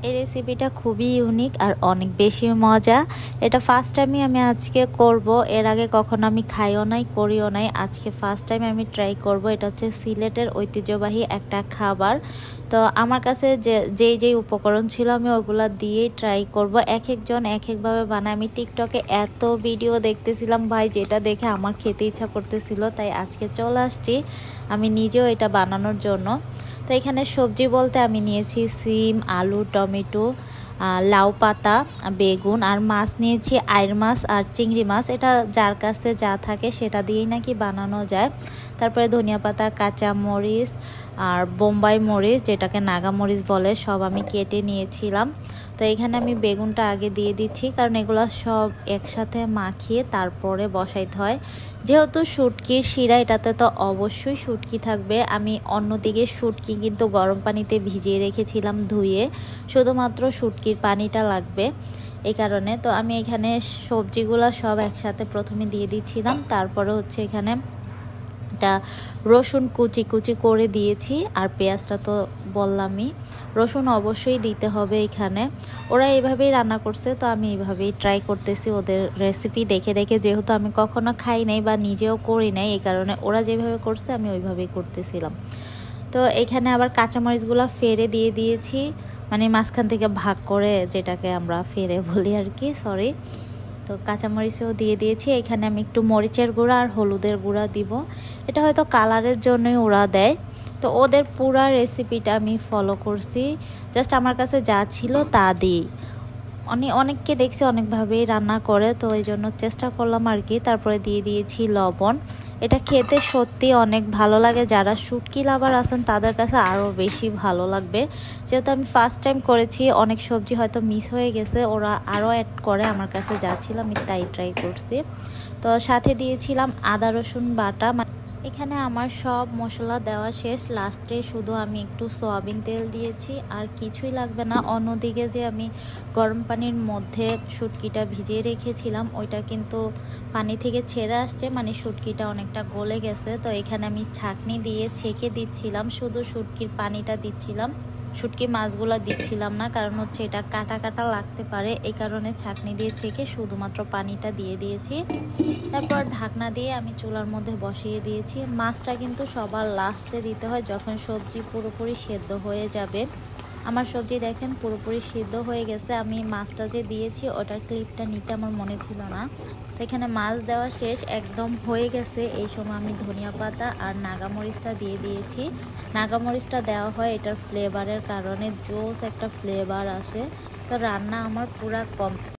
এই রেসিপিটা খুবই ইউনিক আর অনেক বেশি মজা। এটা ফার্স্ট টাইমই আমি আজকে করব। এর আগে কখনো আমি খাইও নাই, করিও নাই। আজকে ফার্স্ট টাইম আমি ট্রাই করব। এটা হচ্ছে সিলেটের ঐতিহ্যবাহী একটা খাবার। তো আমার কাছে যেই উপকরণ ছিল আমি ওগুলা দিয়েই ট্রাই করব। এক একজন এক একভাবে বানায়। আমি টিকটকে এত ভিডিও দেখতেছিলাম ভাই, যেটা দেখে আমার খেতে ইচ্ছা করতেছিল, তাই আজকে চলে আসছি আমি নিজেও এটা বানানোর জন্য। তো এখানে সবজি বলতে আমি নিয়েছি সিম, আলু, টমেটো, লাউ পাতা, বেগুন, আর মাছ নিয়েছি আইর মাছ আর চিংড়ি মাছ। এটা যার কাছে যা থাকে সেটা দিয়েই নাকি বানানো যায়। তারপরে ধনিয়া পাতা, কাঁচা মরিচ আর বোম্বাই মরিচ, যেটাকে নাগা মরিচ বলে, সব আমি কেটে নিয়েছিলাম। তো এখানে আমি বেগুনটা আগে দিয়ে দিচ্ছি, কারণ এগুলো সব একসাথে মাখিয়ে তারপরে বসাইতে হয়। যেহেতু শুটকির শিরা, এটাতে তো অবশ্যই শুটকি থাকবে। আমি অন্যদিকে শুটকি কিন্তু গরম পানিতে ভিজিয়ে রেখেছিলাম ধুয়ে, শুধুমাত্র শুটকির পানিটা লাগবে এই কারণে। তো আমি এখানে সবজিগুলো সব একসাথে প্রথমে দিয়ে দিচ্ছিলাম। তারপরে হচ্ছে এখানে এটা রসুন কুচি কুচি করে দিয়েছি, আর পেঁয়াজটা তো বললামই, রসুন অবশ্যই দিতে হবে এখানে। ওরা এইভাবেই রান্না করছে, তো আমি এইভাবেই ট্রাই করতেছি ওদের রেসিপি দেখে দেখে। যেহেতু আমি কখনো খাই নাই বা নিজেও করি নাই, এই কারণে ওরা যেভাবে করছে আমি ওইভাবেই করতেছিলাম। তো এখানে আবার কাঁচামরিচগুলো ফেরে দিয়ে দিয়েছি, মানে মাঝখান থেকে ভাগ করে, যেটাকে আমরা ফেরে বলি আর কি, সরি। তো কাঁচামরিচও দিয়ে দিয়েছি। এখানে আমি একটু মরিচের গুঁড়া আর হলুদের গুঁড়া দিব। এটা হয়তো কালারের জন্যই ওরা দেয়। তো ওদের পুরা রেসিপিটা আমি ফলো করছি, জাস্ট আমার কাছে যা ছিল তা দিই। অনেককে দেখছি অনেকভাবেই রান্না করে, তো এই জন্য চেষ্টা করলাম আর কি। তারপরে দিয়ে দিয়েছি লবণ। এটা খেতে সত্যি অনেক ভালো লাগে। যারা শুটকি লাভার আছেন তাদের কাছে আরও বেশি ভালো লাগবে। যেহেতু আমি ফার্স্ট টাইম করেছি, অনেক সবজি হয়তো মিস হয়ে গেছে, ওরা আরও অ্যাড করে। আমার কাছে যা ছিল আমি তাই ট্রাই করছি। তো সাথে দিয়েছিলাম আদা রসুন বাটা। এখানে আমার সব মশলা দেওয়া শেষ। লাস্টে শুধু আমি একটু সয়াবিন তেল দিয়েছি, আর কিছুই লাগবে না। অন্যদিকে যে আমি গরম পানির মধ্যে শুটকিটা ভিজিয়ে রেখেছিলাম, ওইটা কিন্তু পানি থেকে ছেড়ে আসছে, মানে শুটকিটা অনেকটা গলে গেছে। তো এখানে আমি ছাঁকনি দিয়ে ছেঁকে দিচ্ছিলাম, শুধু শুটকির পানিটা দিচ্ছিলাম, শুটকি মাছগুলো দিচ্ছিলাম না, কারণ হচ্ছে এটা কাটা কাটা লাগতে পারে, এই কারণে ছাঁকনি দিয়ে ছেঁকে শুধুমাত্র পানিটা দিয়ে দিয়েছি। তারপর ঢাকনা দিয়ে আমি চুলার মধ্যে বসিয়ে দিয়েছি। মাছটা কিন্তু সবার লাস্টে দিতে হয়, যখন সবজি পুরোপুরি সেদ্ধ হয়ে যাবে। আমার সবজি দেখেন পুরোপুরি সিদ্ধ হয়ে গেছে। আমি মাছটা যে দিয়েছি ওটার ক্লিপটা নিতে আমার মনে ছিল না। তো এখানে মাছ দেওয়া শেষ, একদম হয়ে গেছে। এই সময় আমি ধনিয়া পাতা আর নাগামরিচটা দিয়ে দিয়েছি। নাগামরিচটা দেওয়া হয় এটার ফ্লেভারের কারণে, জোস একটা ফ্লেভার আসে। তো রান্না আমার পুরা কমপ্লিট।